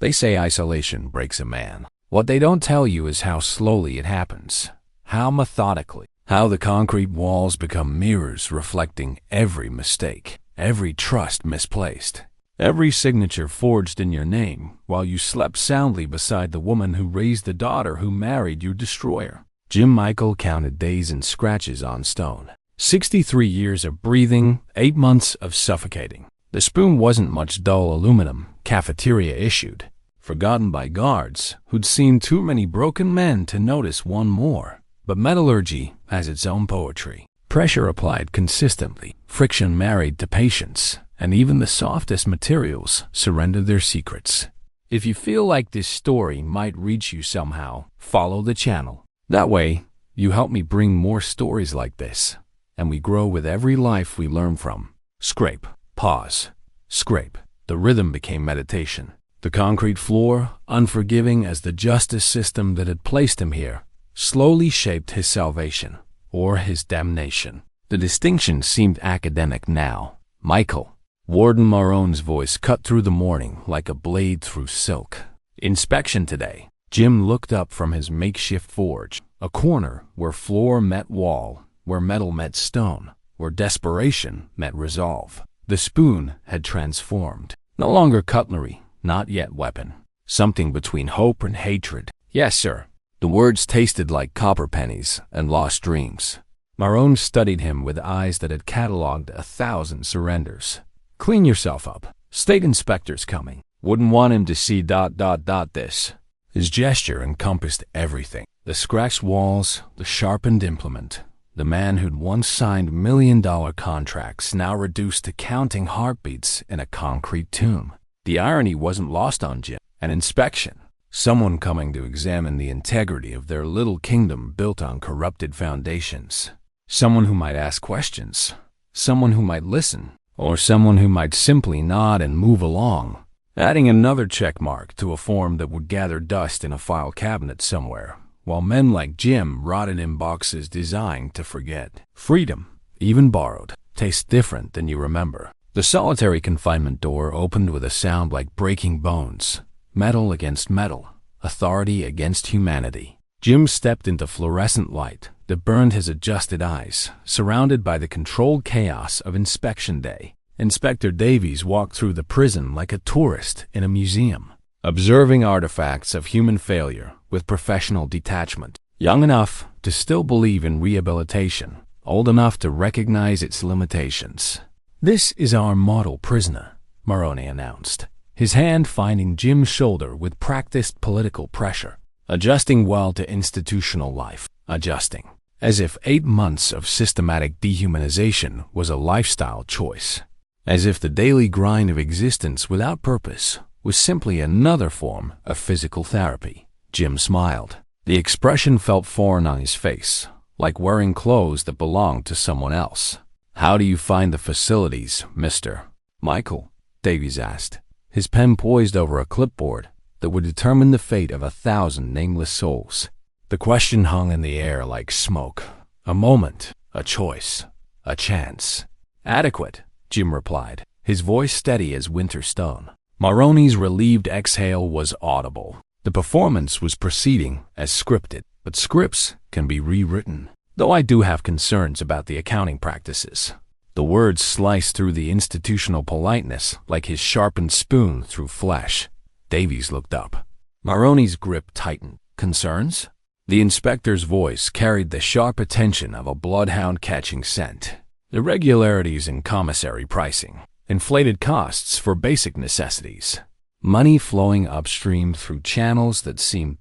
They say isolation breaks a man. What they don't tell you is how slowly it happens, how methodically, how the concrete walls become mirrors reflecting every mistake, every trust misplaced, every signature forged in your name while you slept soundly beside the woman who raised the daughter who married your destroyer. Jim Michael counted days and scratches on stone. 63 years of breathing, 8 months of suffocating. The spoon wasn't much dull aluminum, cafeteria issued, forgotten by guards who'd seen too many broken men to notice one more. But metallurgy has its own poetry. Pressure applied consistently, friction married to patience, and even the softest materials surrender their secrets. If you feel like this story might reach you somehow, follow the channel. That way, you help me bring more stories like this, and we grow with every life we learn from. Scrape, pause, scrape. The rhythm became meditation. The concrete floor, unforgiving as the justice system that had placed him here, slowly shaped his salvation, or his damnation. The distinction seemed academic now. Michael. Warden Marone's voice cut through the morning like a blade through silk. Inspection today. Jim looked up from his makeshift forge, a corner where floor met wall, where metal met stone, where desperation met resolve. The spoon had transformed. No longer cutlery, not yet weapon. Something between hope and hatred. Yes, sir. The words tasted like copper pennies and lost dreams. Marone studied him with eyes that had catalogued 1,000 surrenders. Clean yourself up. State inspector's coming. Wouldn't want him to see ... this. His gesture encompassed everything. The scratched walls, the sharpened implement. The man who'd once signed million-dollar contracts now reduced to counting heartbeats in a concrete tomb. The irony wasn't lost on Jim. An inspection. Someone coming to examine the integrity of their little kingdom built on corrupted foundations. Someone who might ask questions. Someone who might listen. Or someone who might simply nod and move along, adding another check mark to a form that would gather dust in a file cabinet somewhere, while men like Jim rotted in boxes designed to forget. Freedom, even borrowed, tastes different than you remember. The solitary confinement door opened with a sound like breaking bones. Metal against metal, authority against humanity. Jim stepped into fluorescent light that burned his adjusted eyes, surrounded by the controlled chaos of inspection day. Inspector Davies walked through the prison like a tourist in a museum, observing artifacts of human failure with professional detachment. Young enough to still believe in rehabilitation, old enough to recognize its limitations. "This is our model prisoner," Marone announced, his hand finding Jim's shoulder with practiced political pressure. Adjusting well to institutional life. Adjusting. As if 8 months of systematic dehumanization was a lifestyle choice. As if the daily grind of existence without purpose was simply another form of physical therapy. Jim smiled. The expression felt foreign on his face, like wearing clothes that belonged to someone else. "How do you find the facilities, Mr. Michael?" Davies asked, his pen poised over a clipboard that would determine the fate of 1,000 nameless souls. The question hung in the air like smoke. A moment, a choice, a chance. "Adequate," Jim replied, his voice steady as winter stone. Marone's relieved exhale was audible. The performance was proceeding as scripted, but scripts can be rewritten. "Though I do have concerns about the accounting practices." The words sliced through the institutional politeness like his sharpened spoon through flesh. Davies looked up. Marone's grip tightened. "Concerns?" The inspector's voice carried the sharp attention of a bloodhound catching scent. Irregularities in commissary pricing. Inflated costs for basic necessities. Money flowing upstream through channels that seemed ...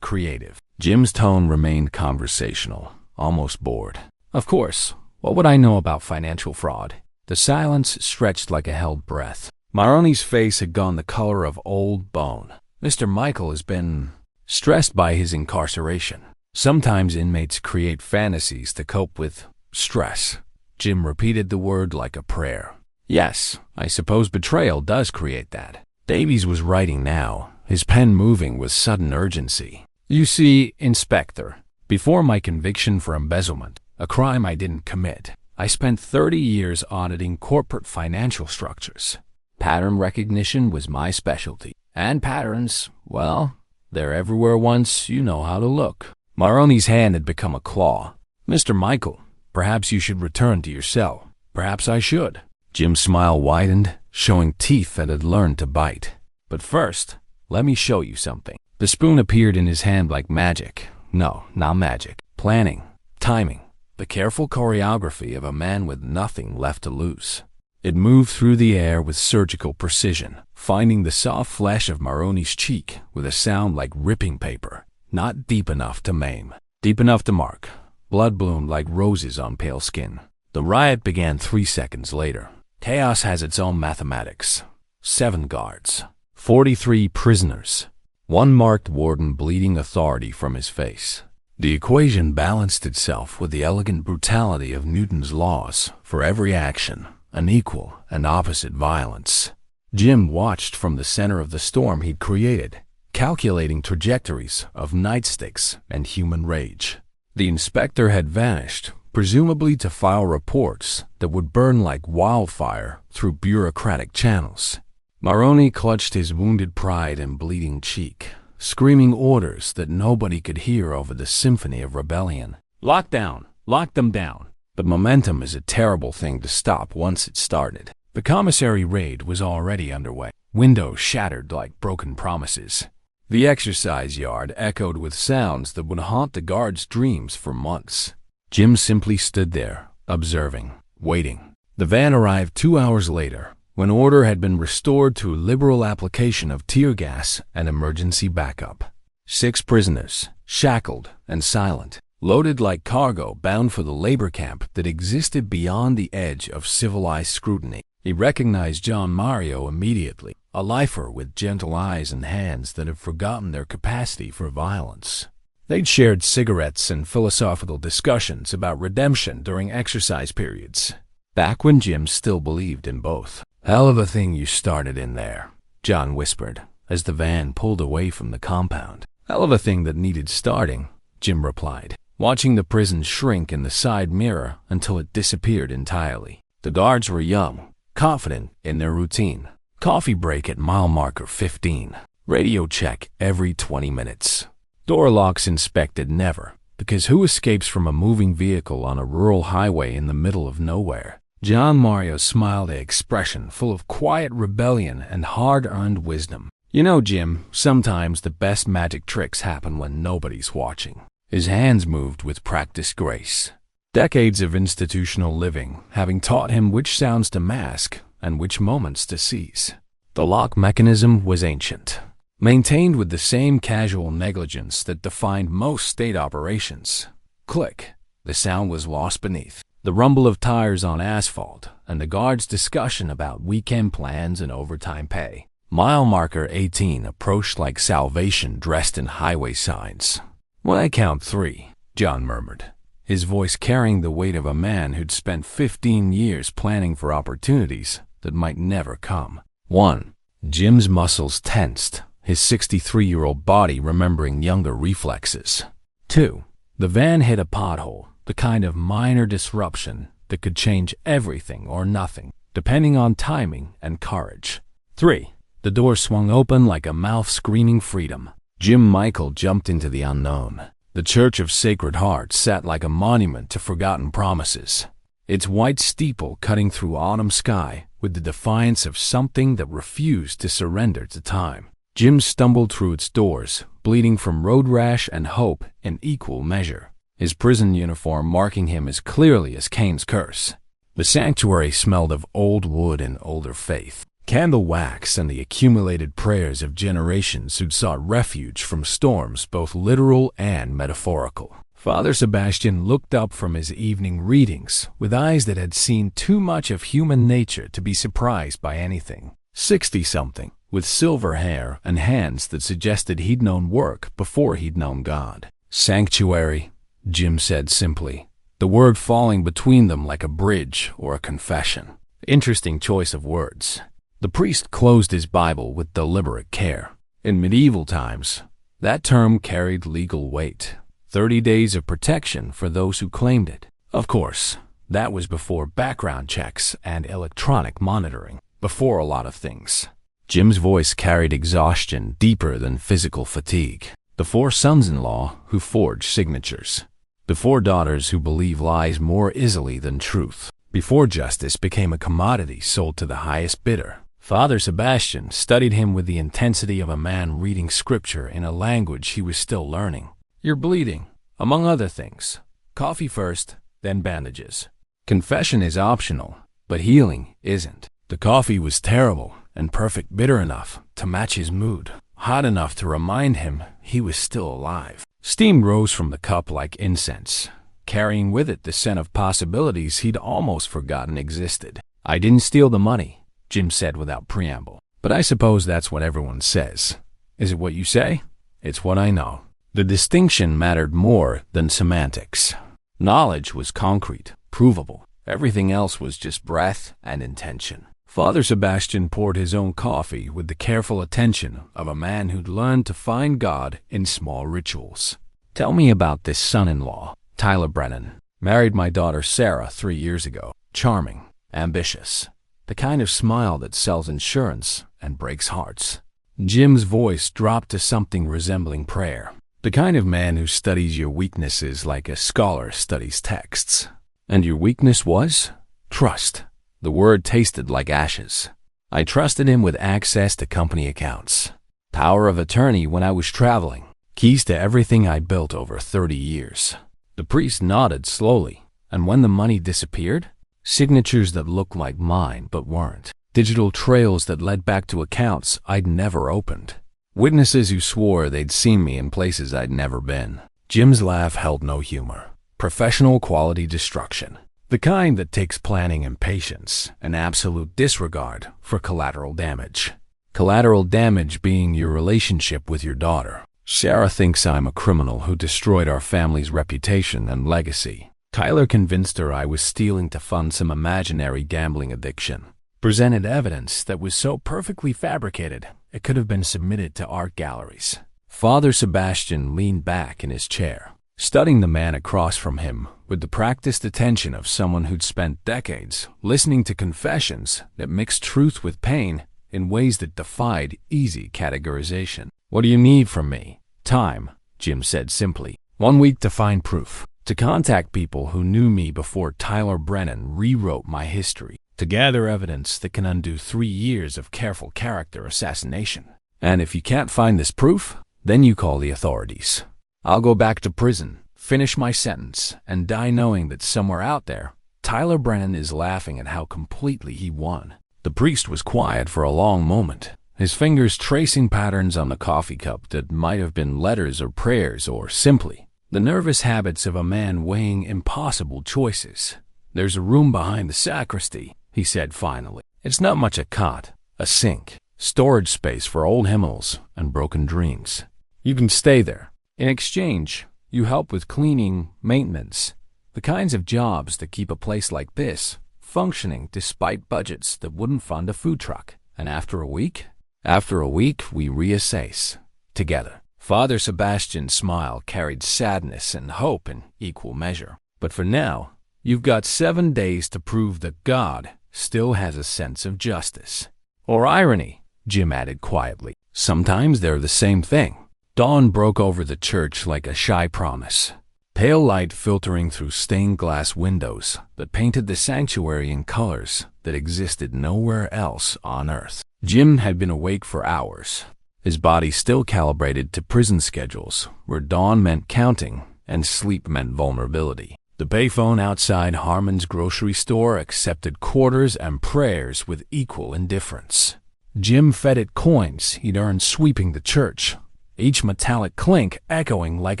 creative. Jim's tone remained conversational, almost bored. "Of course, what would I know about financial fraud?" The silence stretched like a held breath. Marone's face had gone the color of old bone. "Mr. Michael has been stressed by his incarceration. Sometimes inmates create fantasies to cope with stress." Jim repeated the word like a prayer. "Yes, I suppose betrayal does create that." Davies was writing now, his pen moving with sudden urgency. "You see, Inspector, before my conviction for embezzlement, a crime I didn't commit, I spent 30 years auditing corporate financial structures. Pattern recognition was my specialty. And patterns, well, they're everywhere once you know how to look. Maroni's hand had become a claw. Mr. Michael, perhaps you should return to your cell. Perhaps I should. Jim's smile widened, showing teeth that had learned to bite. But first, let me show you something. The spoon appeared in his hand like magic. No, not magic. Planning, timing, the careful choreography of a man with nothing left to lose. It moved through the air with surgical precision, finding the soft flesh of Maroni's cheek with a sound like ripping paper. Not deep enough to maim, deep enough to mark. Blood bloomed like roses on pale skin. The riot began 3 seconds later. Chaos has its own mathematics. 7 guards, 43 prisoners, 1 marked warden bleeding authority from his face. The equation balanced itself with the elegant brutality of Newton's laws. For every action, an equal and opposite violence. Jim watched from the center of the storm he'd created, calculating trajectories of nightsticks and human rage. The inspector had vanished, presumably to file reports that would burn like wildfire through bureaucratic channels. Maroni clutched his wounded pride and bleeding cheek, screaming orders that nobody could hear over the symphony of rebellion. Lock down! Lock them down! But momentum is a terrible thing to stop once it's started. The commissary raid was already underway. Windows shattered like broken promises. The exercise yard echoed with sounds that would haunt the guards' dreams for months. Jim simply stood there, observing, waiting. The van arrived 2 hours later, when order had been restored to a liberal application of tear gas and emergency backup. 6 prisoners, shackled and silent, loaded like cargo bound for the labor camp that existed beyond the edge of civilized scrutiny. He recognized John Mario immediately, a lifer with gentle eyes and hands that had forgotten their capacity for violence. They'd shared cigarettes and philosophical discussions about redemption during exercise periods, back when Jim still believed in both. "Hell of a thing you started in there," John whispered, as the van pulled away from the compound. "Hell of a thing that needed starting," Jim replied, watching the prison shrink in the side mirror until it disappeared entirely. The guards were young, confident in their routine. Coffee break at mile marker 15. Radio check every 20 minutes. Door locks inspected never, because who escapes from a moving vehicle on a rural highway in the middle of nowhere? John Mario smiled, an expression full of quiet rebellion and hard-earned wisdom. "You know, Jim, sometimes the best magic tricks happen when nobody's watching." His hands moved with practiced grace. Decades of institutional living having taught him which sounds to mask and which moments to seize. The lock mechanism was ancient, maintained with the same casual negligence that defined most state operations. Click. The sound was lost beneath the rumble of tires on asphalt and the guards' discussion about weekend plans and overtime pay. Mile marker 18 approached like salvation dressed in highway signs. "When I count 3, John murmured, his voice carrying the weight of a man who'd spent 15 years planning for opportunities that might never come. 1. Jim's muscles tensed, his 63-year-old body remembering younger reflexes. 2. The van hit a pothole, the kind of minor disruption that could change everything or nothing, depending on timing and courage. 3. The door swung open like a mouth screaming freedom. Jim Michael jumped into the unknown. The Church of Sacred Heart sat like a monument to forgotten promises, its white steeple cutting through autumn sky with the defiance of something that refused to surrender to time. Jim stumbled through its doors, bleeding from road rash and hope in equal measure, his prison uniform marking him as clearly as Cain's curse. The sanctuary smelled of old wood and older faith, candle wax and the accumulated prayers of generations who'd sought refuge from storms both literal and metaphorical. Father Sebastian looked up from his evening readings with eyes that had seen too much of human nature to be surprised by anything. 60-something, with silver hair and hands that suggested he'd known work before he'd known God. "Sanctuary," Jim said simply, the word falling between them like a bridge or a confession. Interesting choice of words. The priest closed his Bible with deliberate care. In medieval times, that term carried legal weight. 30 days of protection for those who claimed it. Of course, that was before background checks and electronic monitoring, before a lot of things. Jim's voice carried exhaustion deeper than physical fatigue. The 4 sons-in-law who forged signatures. The 4 daughters who believe lies more easily than truth. Before justice became a commodity sold to the highest bidder. Father Sebastian studied him with the intensity of a man reading scripture in a language he was still learning. You're bleeding, among other things. Coffee first, then bandages. Confession is optional, but healing isn't. The coffee was terrible and perfect, bitter enough to match his mood, hot enough to remind him he was still alive. Steam rose from the cup like incense, carrying with it the scent of possibilities he'd almost forgotten existed. I didn't steal the money, Jim said without preamble. But I suppose that's what everyone says. Is it what you say? It's what I know. The distinction mattered more than semantics. Knowledge was concrete, provable. Everything else was just breath and intention. Father Sebastian poured his own coffee with the careful attention of a man who'd learned to find God in small rituals. Tell me about this son-in-law, Tyler Brennan. Married my daughter Sarah 3 years ago. Charming, ambitious. The kind of smile that sells insurance and breaks hearts. Jim's voice dropped to something resembling prayer. The kind of man who studies your weaknesses like a scholar studies texts. And your weakness was? Trust. The word tasted like ashes. I trusted him with access to company accounts. Power of attorney when I was traveling. Keys to everything I built over 30 years. The priest nodded slowly, and when the money disappeared, signatures that looked like mine but weren't. Digital trails that led back to accounts I'd never opened. Witnesses who swore they'd seen me in places I'd never been. Jim's laugh held no humor. Professional quality destruction. The kind that takes planning and patience, an absolute disregard for collateral damage. Collateral damage being your relationship with your daughter. Sarah thinks I'm a criminal who destroyed our family's reputation and legacy. Tyler convinced her I was stealing to fund some imaginary gambling addiction. Presented evidence that was so perfectly fabricated it could have been submitted to art galleries. Father Sebastian leaned back in his chair, studying the man across from him with the practiced attention of someone who'd spent decades listening to confessions that mixed truth with pain in ways that defied easy categorization. What do you need from me? Time, Jim said simply. 1 week to find proof. To contact people who knew me before Tyler Brennan rewrote my history. To gather evidence that can undo 3 years of careful character assassination. And if you can't find this proof, then you call the authorities. I'll go back to prison, finish my sentence, and die knowing that somewhere out there, Tyler Brennan is laughing at how completely he won. The priest was quiet for a long moment, his fingers tracing patterns on the coffee cup that might have been letters or prayers or simply the nervous habits of a man weighing impossible choices. There's a room behind the sacristy, he said finally. It's not much a cot, a sink, storage space for old hymnals and broken dreams. You can stay there. In exchange, you help with cleaning, maintenance, the kinds of jobs that keep a place like this functioning despite budgets that wouldn't fund a food truck. And after a week, we reassess together. Father Sebastian's smile carried sadness and hope in equal measure. But for now, you've got 7 days to prove that God still has a sense of justice. Or irony, Jim added quietly. Sometimes they're the same thing. Dawn broke over the church like a shy promise. Pale light filtering through stained glass windows that painted the sanctuary in colors that existed nowhere else on earth. Jim had been awake for hours, his body still calibrated to prison schedules where dawn meant counting and sleep meant vulnerability. The payphone outside Harmon's grocery store accepted quarters and prayers with equal indifference. Jim fed it coins he'd earned sweeping the church, each metallic clink echoing like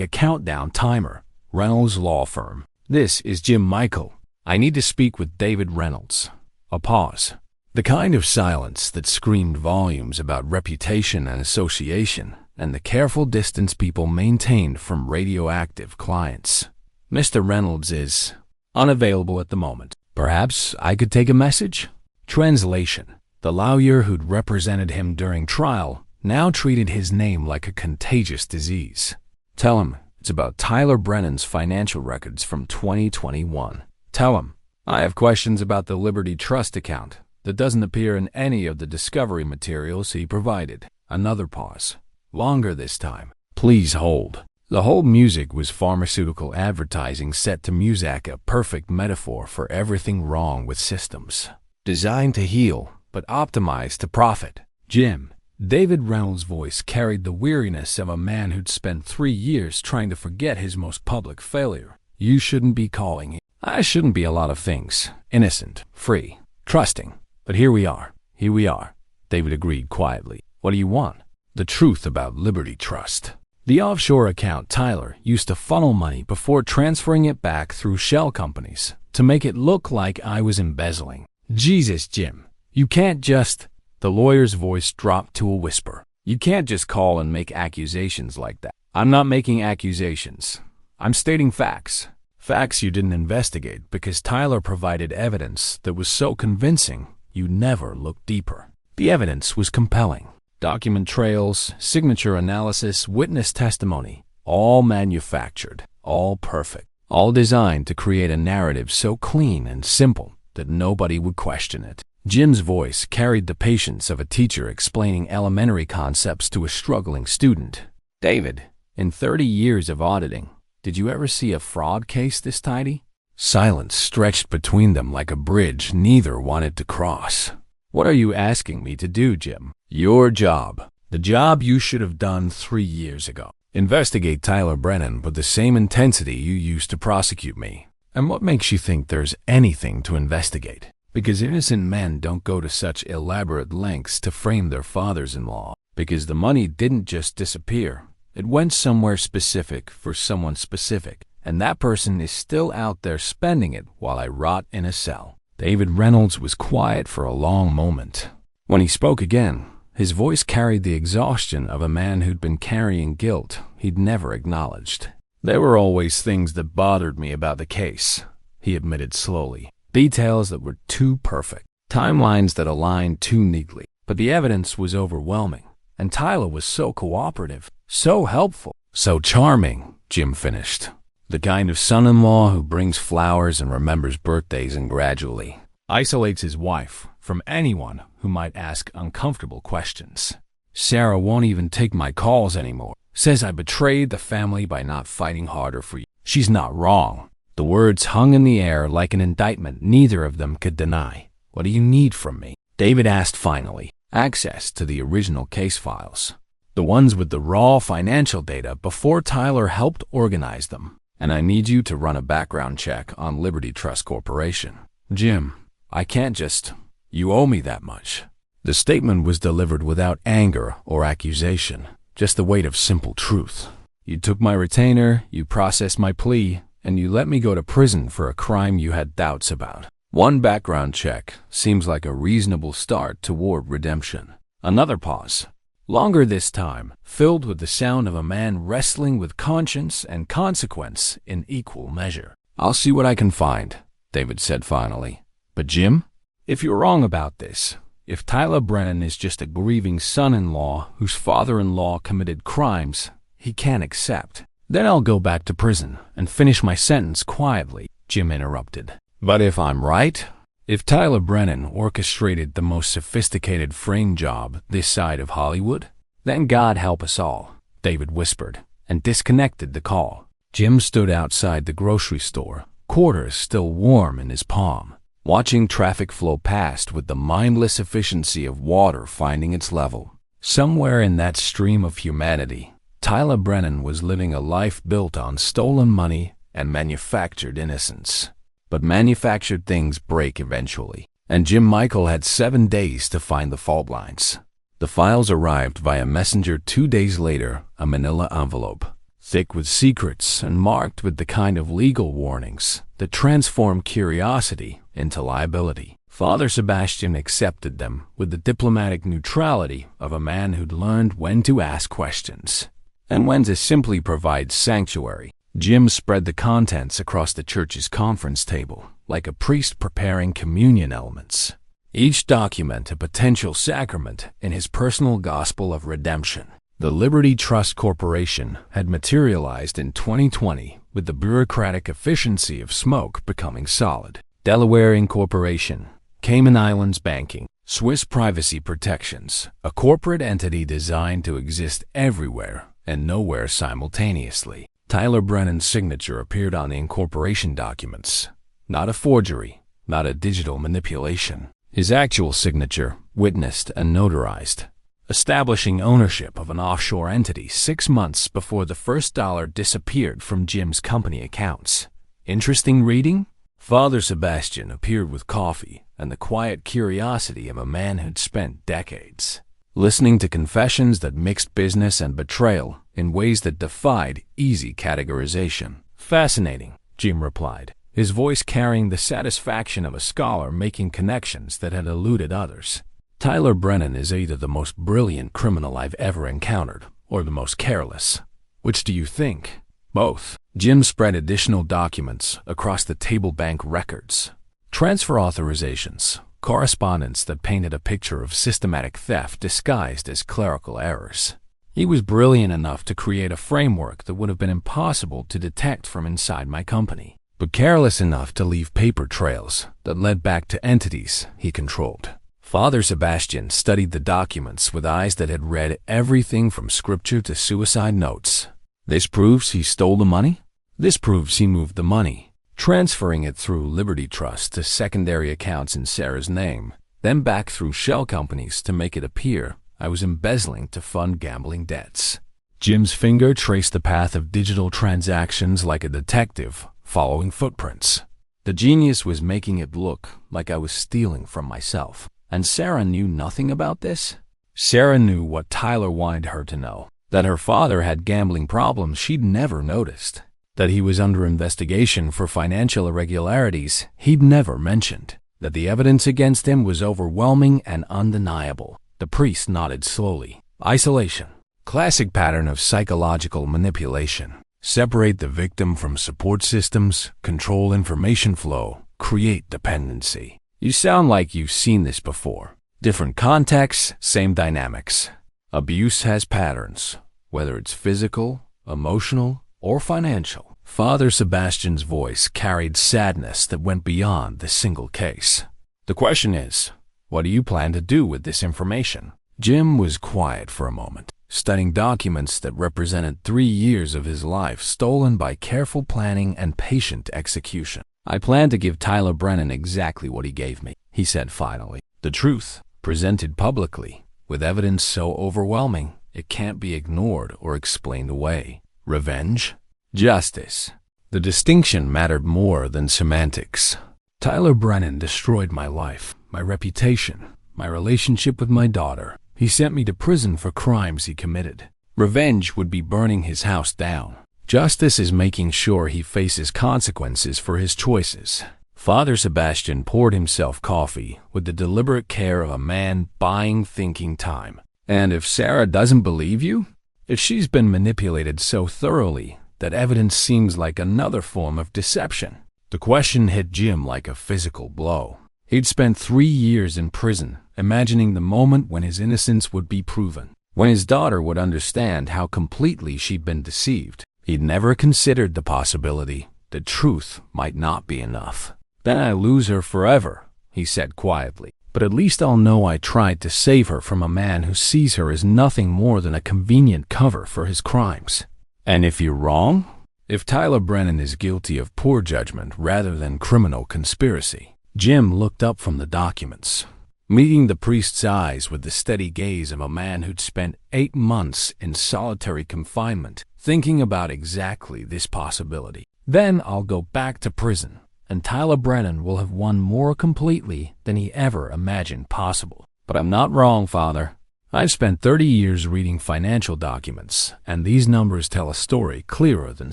a countdown timer. Reynolds Law Firm. This is Jim Michael. I need to speak with David Reynolds. A pause. The kind of silence that screamed volumes about reputation and association and the careful distance people maintained from radioactive clients. Mr. Reynolds is unavailable at the moment. Perhaps I could take a message? Translation. The lawyer who'd represented him during trial now treated his name like a contagious disease. Tell him it's about Tyler Brennan's financial records from 2021. Tell him I have questions about the Liberty Trust account, that doesn't appear in any of the discovery materials he provided. Another pause. Longer this time. Please hold. The whole music was pharmaceutical advertising set to music, a perfect metaphor for everything wrong with systems. Designed to heal, but optimized to profit. Jim. David Reynolds' voice carried the weariness of a man who'd spent 3 years trying to forget his most public failure. You shouldn't be calling him. I shouldn't be a lot of things. Innocent, free, trusting. But here we are. Here we are. David agreed quietly. What do you want? The truth about Liberty Trust. The offshore account Tyler used to funnel money before transferring it back through shell companies to make it look like I was embezzling. Jesus, Jim. You can't just... The lawyer's voice dropped to a whisper. You can't just call and make accusations like that. I'm not making accusations. I'm stating facts. Facts you didn't investigate because Tyler provided evidence that was so convincing you never looked deeper. The evidence was compelling. Document trails, signature analysis, witness testimony, all manufactured, all perfect, all designed to create a narrative so clean and simple that nobody would question it. Jim's voice carried the patience of a teacher explaining elementary concepts to a struggling student. David, in 30 years of auditing, did you ever see a fraud case this tidy? Silence stretched between them like a bridge neither wanted to cross. What are you asking me to do, Jim? Your job. The job you should have done 3 years ago. Investigate Tyler Brennan with the same intensity you used to prosecute me. And what makes you think there's anything to investigate? Because innocent men don't go to such elaborate lengths to frame their fathers-in-law. Because the money didn't just disappear. It went somewhere specific for someone specific. And that person is still out there spending it while I rot in a cell. David Reynolds was quiet for a long moment. When he spoke again, his voice carried the exhaustion of a man who'd been carrying guilt he'd never acknowledged. There were always things that bothered me about the case, he admitted slowly. Details that were too perfect, timelines that aligned too neatly. But the evidence was overwhelming, and Tyler was so cooperative, so helpful, so charming, Jim finished. The kind of son-in-law who brings flowers and remembers birthdays and gradually isolates his wife from anyone who might ask uncomfortable questions. Sarah won't even take my calls anymore. Says I betrayed the family by not fighting harder for you. She's not wrong. The words hung in the air like an indictment neither of them could deny. What do you need from me? David asked finally. Access to the original case files. The ones with the raw financial data before Tyler helped organize them. And I need you to run a background check on Liberty Trust Corporation. Jim, I can't just... You owe me that much. The statement was delivered without anger or accusation, just the weight of simple truth. You took my retainer, you processed my plea, and you let me go to prison for a crime you had doubts about. One background check seems like a reasonable start toward redemption. Another pause. Longer this time, filled with the sound of a man wrestling with conscience and consequence in equal measure. I'll see what I can find, David said finally. But Jim, if you're wrong about this, if Tyler Brennan is just a grieving son-in-law whose father-in-law committed crimes he can't accept, then I'll go back to prison and finish my sentence quietly, Jim interrupted. But if I'm right, if Tyler Brennan orchestrated the most sophisticated frame job this side of Hollywood, then God help us all, David whispered, and disconnected the call. Jim stood outside the grocery store, quarters still warm in his palm, watching traffic flow past with the mindless efficiency of water finding its level. Somewhere in that stream of humanity, Tyler Brennan was living a life built on stolen money and manufactured innocence. But manufactured things break eventually, and Jim Michael had 7 days to find the fault lines. The files arrived via messenger 2 days later, a manila envelope, thick with secrets and marked with the kind of legal warnings that transform curiosity into liability. Father Sebastian accepted them with the diplomatic neutrality of a man who'd learned when to ask questions and when to simply provide sanctuary. Jim spread the contents across the church's conference table, like a priest preparing communion elements. Each document a potential sacrament in his personal gospel of redemption. The Liberty Trust Corporation had materialized in 2020 with the bureaucratic efficiency of smoke becoming solid. Delaware Incorporation, Cayman Islands banking, Swiss privacy protections, a corporate entity designed to exist everywhere and nowhere simultaneously. Tyler Brennan's signature appeared on the incorporation documents. Not a forgery, not a digital manipulation. His actual signature, witnessed and notarized, establishing ownership of an offshore entity 6 months before the first dollar disappeared from Jim's company accounts. Interesting reading? Father Sebastian appeared with coffee and the quiet curiosity of a man who'd spent decades listening to confessions that mixed business and betrayal in ways that defied easy categorization. Fascinating, Jim replied, his voice carrying the satisfaction of a scholar making connections that had eluded others. Tyler Brennan is either the most brilliant criminal I've ever encountered or the most careless. Which do you think? Both. Jim spread additional documents across the table bank records. Transfer authorizations, correspondence that painted a picture of systematic theft disguised as clerical errors. He was brilliant enough to create a framework that would have been impossible to detect from inside my company, but careless enough to leave paper trails that led back to entities he controlled. Father Sebastian studied the documents with eyes that had read everything from scripture to suicide notes. This proves he stole the money? This proves he moved the money, transferring it through Liberty Trust to secondary accounts in Sarah's name, then back through shell companies to make it appear I was embezzling to fund gambling debts. Jim's finger traced the path of digital transactions like a detective following footprints. The genius was making it look like I was stealing from myself. And Sarah knew nothing about this? Sarah knew what Tyler wanted her to know, that her father had gambling problems she'd never noticed, that he was under investigation for financial irregularities he'd never mentioned, that the evidence against him was overwhelming and undeniable. The priest nodded slowly. Isolation. Classic pattern of psychological manipulation. Separate the victim from support systems, control information flow, create dependency. You sound like you've seen this before. Different contexts, same dynamics. Abuse has patterns, whether it's physical, emotional, or financial. Father Sebastian's voice carried sadness that went beyond the single case. The question is, what do you plan to do with this information? Jim was quiet for a moment, studying documents that represented 3 years of his life stolen by careful planning and patient execution. I plan to give Tyler Brennan exactly what he gave me, he said finally. The truth, presented publicly, with evidence so overwhelming it can't be ignored or explained away. Revenge? Justice. The distinction mattered more than semantics. Tyler Brennan destroyed my life, my reputation, my relationship with my daughter. He sent me to prison for crimes he committed. Revenge would be burning his house down. Justice is making sure he faces consequences for his choices. Father Sebastian poured himself coffee with the deliberate care of a man buying thinking time. And if Sarah doesn't believe you, if she's been manipulated so thoroughly that evidence seems like another form of deception. The question hit Jim like a physical blow. He'd spent 3 years in prison, imagining the moment when his innocence would be proven, when his daughter would understand how completely she'd been deceived. He'd never considered the possibility that truth might not be enough. Then I lose her forever, he said quietly. But at least I'll know I tried to save her from a man who sees her as nothing more than a convenient cover for his crimes. And if you're wrong? If Tyler Brennan is guilty of poor judgment rather than criminal conspiracy? Jim looked up from the documents, meeting the priest's eyes with the steady gaze of a man who'd spent 8 months in solitary confinement, thinking about exactly this possibility. Then I'll go back to prison, and Tyler Brennan will have won more completely than he ever imagined possible. But I'm not wrong, Father. I've spent 30 years reading financial documents, and these numbers tell a story clearer than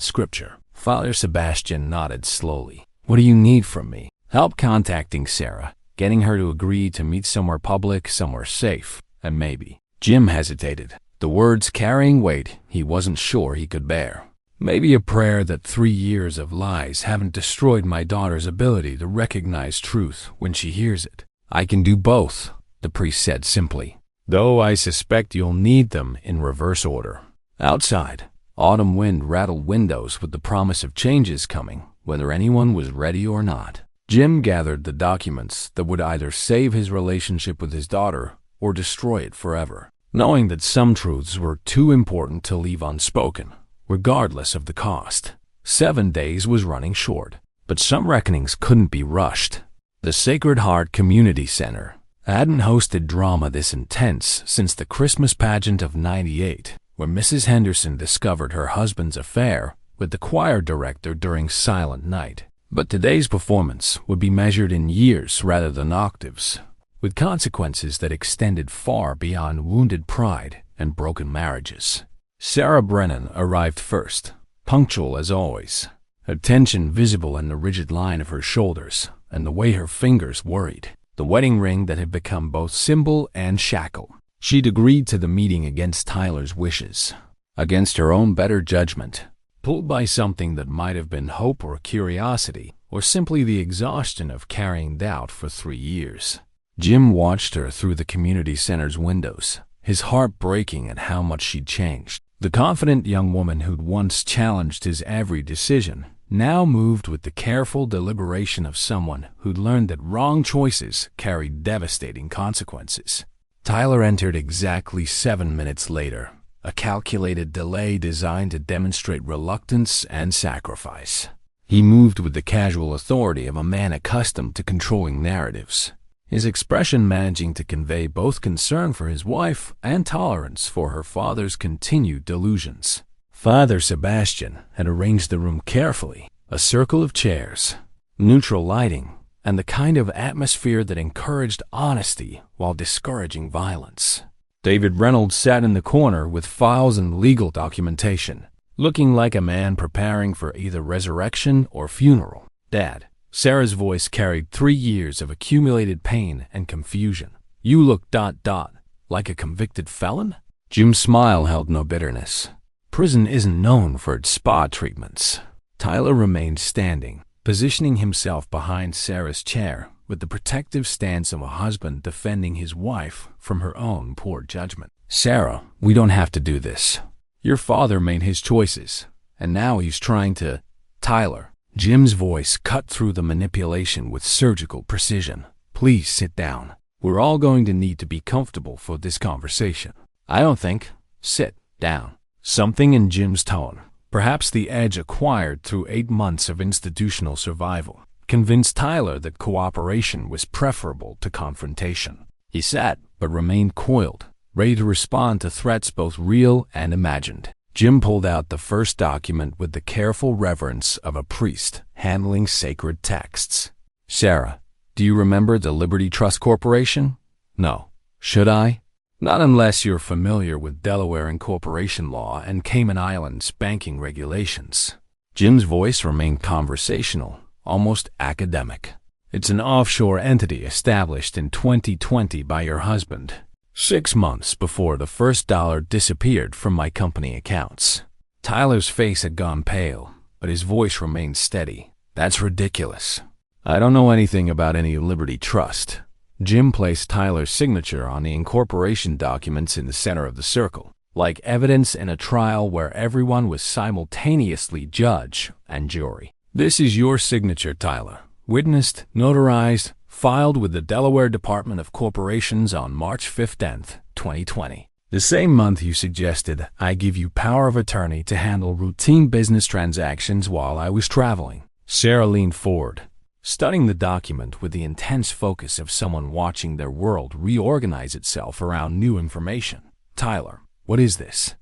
scripture. Father Sebastian nodded slowly. What do you need from me? Help contacting Sarah, getting her to agree to meet somewhere public, somewhere safe, and maybe. Jim hesitated, the words carrying weight he wasn't sure he could bear. Maybe a prayer that 3 years of lies haven't destroyed my daughter's ability to recognize truth when she hears it. I can do both, the priest said simply, though I suspect you'll need them in reverse order. Outside, autumn wind rattled windows with the promise of changes coming, whether anyone was ready or not. Jim gathered the documents that would either save his relationship with his daughter or destroy it forever, knowing that some truths were too important to leave unspoken, regardless of the cost. 7 days was running short, but some reckonings couldn't be rushed. The Sacred Heart Community Center hadn't hosted drama this intense since the Christmas pageant of '98, where Mrs. Henderson discovered her husband's affair with the choir director during Silent Night. But today's performance would be measured in years rather than octaves, with consequences that extended far beyond wounded pride and broken marriages. Sarah Brennan arrived first, punctual as always, her tension visible in the rigid line of her shoulders and the way her fingers worried, the wedding ring that had become both symbol and shackle. She'd agreed to the meeting against Tyler's wishes, against her own better judgment, pulled by something that might have been hope or curiosity, or simply the exhaustion of carrying doubt for 3 years. Jim watched her through the community center's windows, his heart breaking at how much she'd changed. The confident young woman who'd once challenged his every decision now moved with the careful deliberation of someone who'd learned that wrong choices carried devastating consequences. Tyler entered exactly 7 minutes later, a calculated delay designed to demonstrate reluctance and sacrifice. He moved with the casual authority of a man accustomed to controlling narratives, his expression managing to convey both concern for his wife and tolerance for her father's continued delusions. Father Sebastian had arranged the room carefully, a circle of chairs, neutral lighting, and the kind of atmosphere that encouraged honesty while discouraging violence. David Reynolds sat in the corner with files and legal documentation, looking like a man preparing for either resurrection or funeral. Dad, Sarah's voice carried 3 years of accumulated pain and confusion. You look ... like a convicted felon? Jim's smile held no bitterness. Prison isn't known for its spa treatments. Tyler remained standing, positioning himself behind Sarah's chair with the protective stance of a husband defending his wife from her own poor judgment. Sarah, we don't have to do this. Your father made his choices, and now he's trying to... Tyler. Jim's voice cut through the manipulation with surgical precision. Please sit down. We're all going to need to be comfortable for this conversation. I don't think. Sit down. Something in Jim's tone, perhaps the edge acquired through 8 months of institutional survival, convinced Tyler that cooperation was preferable to confrontation. He sat, but remained coiled, ready to respond to threats both real and imagined. Jim pulled out the first document with the careful reverence of a priest handling sacred texts. Sarah, do you remember the Liberty Trust Corporation? No. Should I? Not unless you're familiar with Delaware incorporation law and Cayman Islands banking regulations. Jim's voice remained conversational, almost academic. It's an offshore entity established in 2020 by your husband, 6 months before the first dollar disappeared from my company accounts. Tyler's face had gone pale, but his voice remained steady. That's ridiculous. I don't know anything about any Liberty Trust. Jim placed Tyler's signature on the incorporation documents in the center of the circle, like evidence in a trial where everyone was simultaneously judge and jury. This is your signature, Tyler. Witnessed, notarized, filed with the Delaware Department of Corporations on March 15th, 2020. The same month you suggested I give you power of attorney to handle routine business transactions while I was traveling. Sarah leaned forward, studying the document with the intense focus of someone watching their world reorganize itself around new information. Tyler, what is this?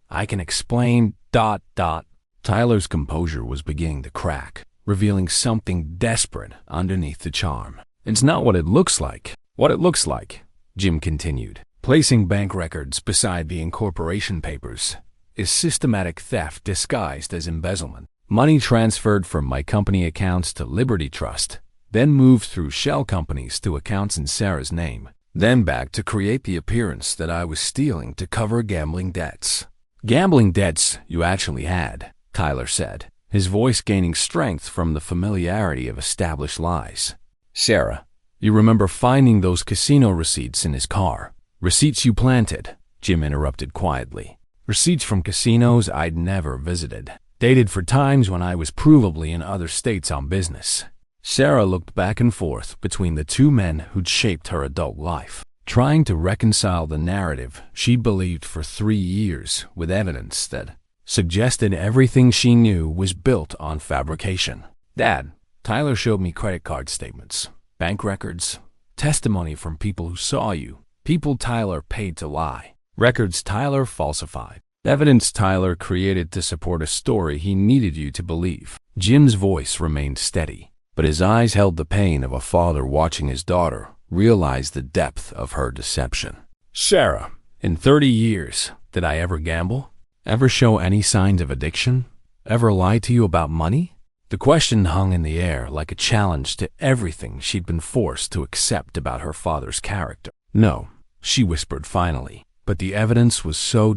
I can explain... Tyler's composure was beginning to crack, revealing something desperate underneath the charm. It's not what it looks like. What it looks like, Jim continued, placing bank records beside the incorporation papers, is systematic theft disguised as embezzlement. Money transferred from my company accounts to Liberty Trust, then moved through shell companies to accounts in Sarah's name, then back to create the appearance that I was stealing to cover gambling debts. Gambling debts you actually had, Tyler said, his voice gaining strength from the familiarity of established lies. Sarah, you remember finding those casino receipts in his car. Receipts you planted, Jim interrupted quietly. Receipts from casinos I'd never visited, dated for times when I was provably in other states on business. Sarah looked back and forth between the two men who'd shaped her adult life, trying to reconcile the narrative she believed for 3 years with evidence that suggested everything she knew was built on fabrication. "Dad, Tyler showed me credit card statements, bank records, testimony from people who saw you, people Tyler paid to lie, records Tyler falsified, evidence Tyler created to support a story he needed you to believe." Jim's voice remained steady, but his eyes held the pain of a father watching his daughter realize the depth of her deception. "Sarah, in 30 years, did I ever gamble? Ever show any signs of addiction? Ever lie to you about money?" The question hung in the air like a challenge to everything she'd been forced to accept about her father's character. "No," she whispered finally, but the evidence was so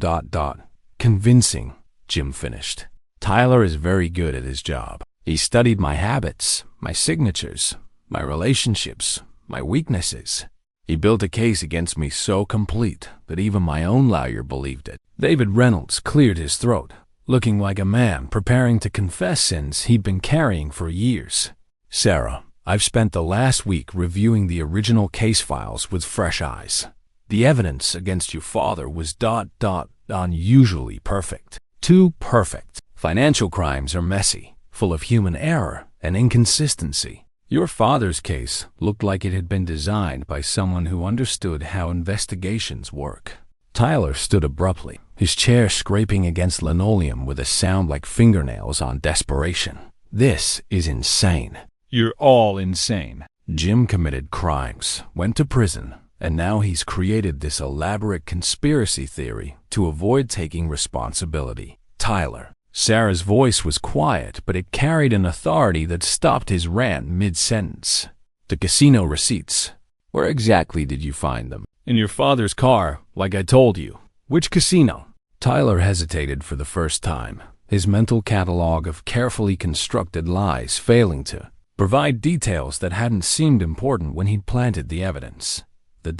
convincing, Jim finished. "Tyler is very good at his job. He studied my habits, my signatures, my relationships, my weaknesses. He built a case against me so complete that even my own lawyer believed it." David Reynolds cleared his throat, looking like a man preparing to confess sins he'd been carrying for years. "Sarah, I've spent the last week reviewing the original case files with fresh eyes. The evidence against your father was unusually perfect. Too perfect. Financial crimes are messy, full of human error and inconsistency. Your father's case looked like it had been designed by someone who understood how investigations work." Tyler stood abruptly, his chair scraping against linoleum with a sound like fingernails on desperation. "This is insane." "You're all insane." Jim committed crimes, went to prison, and now he's created this elaborate conspiracy theory to avoid taking responsibility. "Tyler." Sarah's voice was quiet, but it carried an authority that stopped his rant mid-sentence. "The casino receipts. Where exactly did you find them?" "In your father's car, like I told you." "Which casino?" Tyler hesitated for the first time, his mental catalog of carefully constructed lies failing to provide details that hadn't seemed important when he'd planted the evidence. The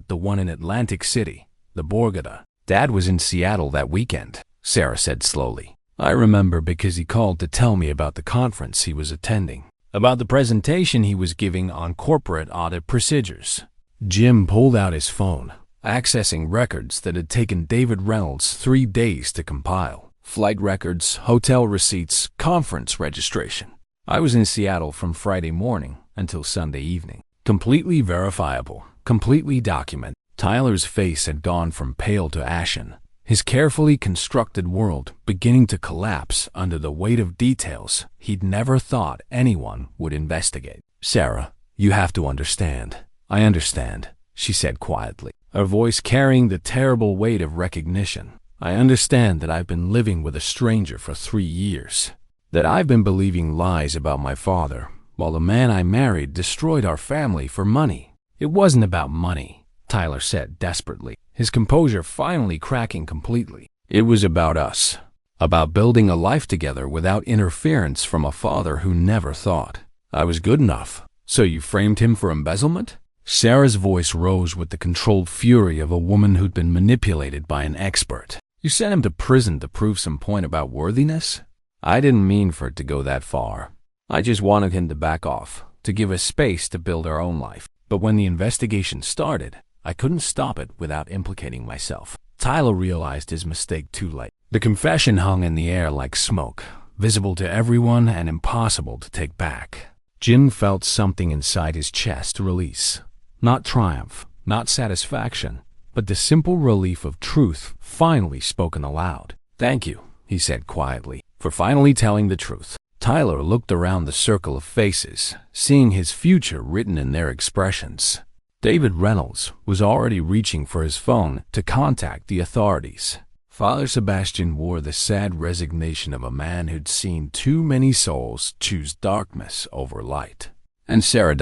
one in Atlantic City, the Borgata. "Dad was in Seattle that weekend," Sarah said slowly. "I remember because he called to tell me about the conference he was attending, about the presentation he was giving on corporate audit procedures." Jim pulled out his phone, accessing records that had taken David Reynolds 3 days to compile. Flight records, hotel receipts, conference registration. "I was in Seattle from Friday morning until Sunday evening. Completely verifiable, completely documented." Tyler's face had gone from pale to ashen, his carefully constructed world beginning to collapse under the weight of details he'd never thought anyone would investigate. "Sarah, you have to understand." "I understand," she said quietly, her voice carrying the terrible weight of recognition. "I understand that I've been living with a stranger for 3 years, that I've been believing lies about my father, while the man I married destroyed our family for money." "It wasn't about money," Tyler said desperately, his composure finally cracking completely. "It was about us, about building a life together without interference from a father who never thought I was good enough." "So you framed him for embezzlement?" Sarah's voice rose with the controlled fury of a woman who'd been manipulated by an expert. "You sent him to prison to prove some point about worthiness?" "I didn't mean for it to go that far. I just wanted him to back off, to give us space to build our own life. But when the investigation started, I couldn't stop it without implicating myself." Tyler realized his mistake too late. The confession hung in the air like smoke, visible to everyone and impossible to take back. Jim felt something inside his chest release. Not triumph, not satisfaction, but the simple relief of truth finally spoken aloud. "Thank you," he said quietly, "for finally telling the truth." Tyler looked around the circle of faces, seeing his future written in their expressions. David Reynolds was already reaching for his phone to contact the authorities. Father Sebastian wore the sad resignation of a man who'd seen too many souls choose darkness over light. And Sarah ...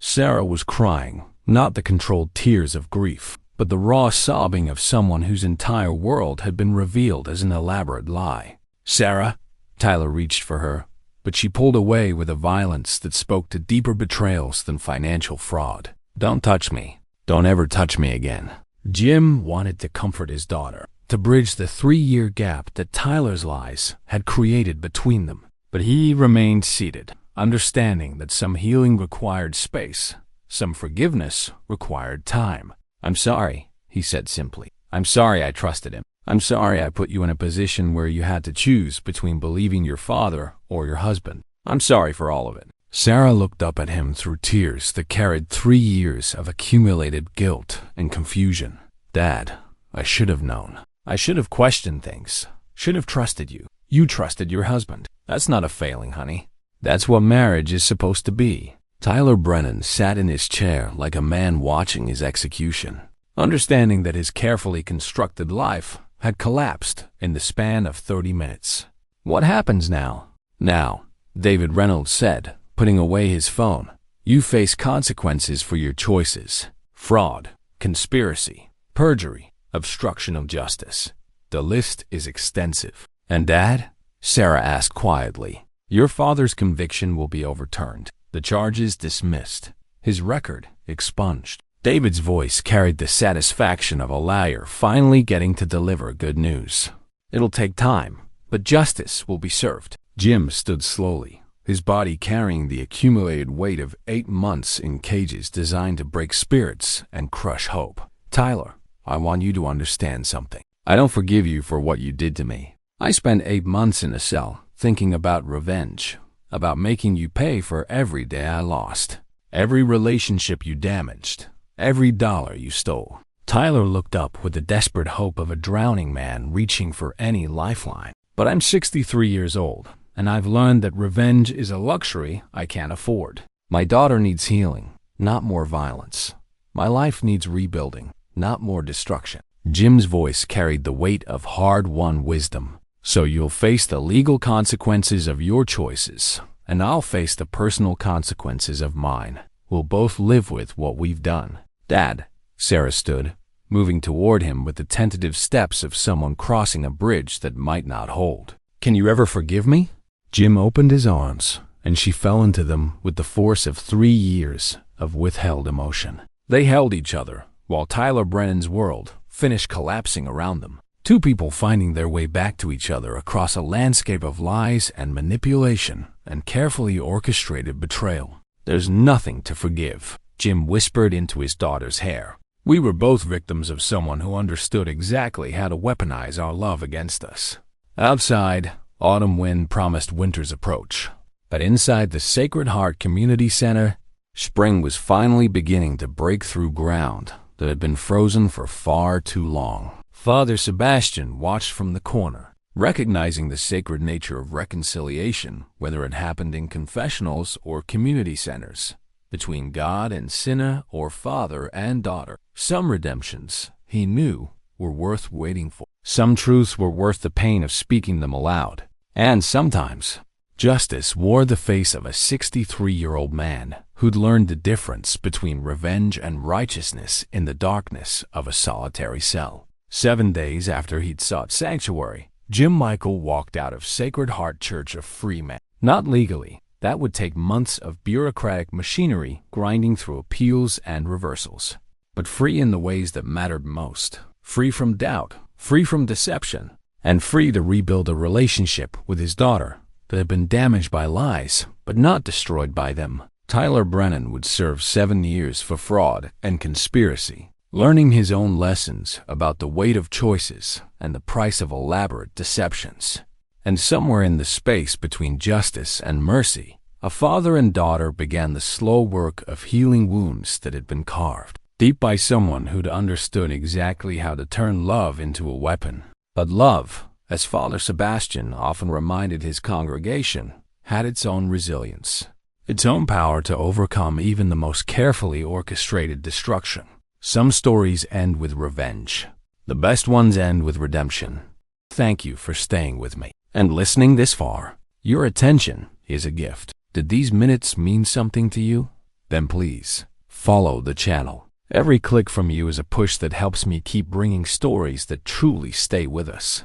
Sarah was crying, not the controlled tears of grief, but the raw sobbing of someone whose entire world had been revealed as an elaborate lie. "Sarah?" Tyler reached for her, but she pulled away with a violence that spoke to deeper betrayals than financial fraud. "Don't touch me. Don't ever touch me again." Jim wanted to comfort his daughter, to bridge the 3-year gap that Tyler's lies had created between them, but he remained seated, understanding that some healing required space, some forgiveness required time. "I'm sorry," he said simply. "I'm sorry I trusted him. I'm sorry I put you in a position where you had to choose between believing your father or your husband. I'm sorry for all of it." Sarah looked up at him through tears that carried 3 years of accumulated guilt and confusion. "Dad, I should have known. I should have questioned things. Should have trusted you. You trusted your husband. That's not a failing, honey. That's what marriage is supposed to be." Tyler Brennan sat in his chair like a man watching his execution, understanding that his carefully constructed life had collapsed in the span of 30 minutes. "What happens now?" "Now," David Reynolds said, putting away his phone, "you face consequences for your choices. Fraud, conspiracy, perjury, obstruction of justice. The list is extensive." "And Dad?" Sarah asked quietly. "Your father's conviction will be overturned, the charges dismissed, his record expunged." David's voice carried the satisfaction of a liar finally getting to deliver good news. "It'll take time, but justice will be served." Jim stood slowly, his body carrying the accumulated weight of 8 months in cages designed to break spirits and crush hope. "Tyler, I want you to understand something. I don't forgive you for what you did to me. I spent 8 months in a cell thinking about revenge, about making you pay for every day I lost, every relationship you damaged, every dollar you stole." Tyler looked up with the desperate hope of a drowning man reaching for any lifeline. "But I'm 63 years old, and I've learned that revenge is a luxury I can't afford. My daughter needs healing, not more violence. My life needs rebuilding, not more destruction." Jim's voice carried the weight of hard-won wisdom. "So you'll face the legal consequences of your choices, and I'll face the personal consequences of mine. We'll both live with what we've done." "Dad," Sarah stood, moving toward him with the tentative steps of someone crossing a bridge that might not hold. "Can you ever forgive me?" Jim opened his arms, and she fell into them with the force of 3 years of withheld emotion. They held each other, while Tyler Brennan's world finished collapsing around them. Two people finding their way back to each other across a landscape of lies and manipulation and carefully orchestrated betrayal. "There's nothing to forgive," Jim whispered into his daughter's hair. "We were both victims of someone who understood exactly how to weaponize our love against us." Outside, autumn wind promised winter's approach. But inside the Sacred Heart Community Center, spring was finally beginning to break through ground that had been frozen for far too long. Father Sebastian watched from the corner, recognizing the sacred nature of reconciliation, whether it happened in confessionals or community centers, between God and sinner or father and daughter. Some redemptions, he knew, were worth waiting for. Some truths were worth the pain of speaking them aloud. And sometimes, justice wore the face of a 63-year-old man who'd learned the difference between revenge and righteousness in the darkness of a solitary cell. 7 days after he'd sought sanctuary, Jim Michael walked out of Sacred Heart Church a free man. Not legally. That would take months of bureaucratic machinery grinding through appeals and reversals. But free in the ways that mattered most. Free from doubt, free from deception, and free to rebuild a relationship with his daughter that had been damaged by lies, but not destroyed by them. Tyler Brennan would serve 7 years for fraud and conspiracy, learning his own lessons about the weight of choices and the price of elaborate deceptions. And somewhere in the space between justice and mercy, a father and daughter began the slow work of healing wounds that had been carved deep by someone who'd understood exactly how to turn love into a weapon. But love, as Father Sebastian often reminded his congregation, had its own resilience, its own power to overcome even the most carefully orchestrated destruction. Some stories end with revenge. The best ones end with redemption. Thank you for staying with me and listening this far. Your attention is a gift. Did these minutes mean something to you? Then please follow the channel. Every click from you is a push that helps me keep bringing stories that truly stay with us.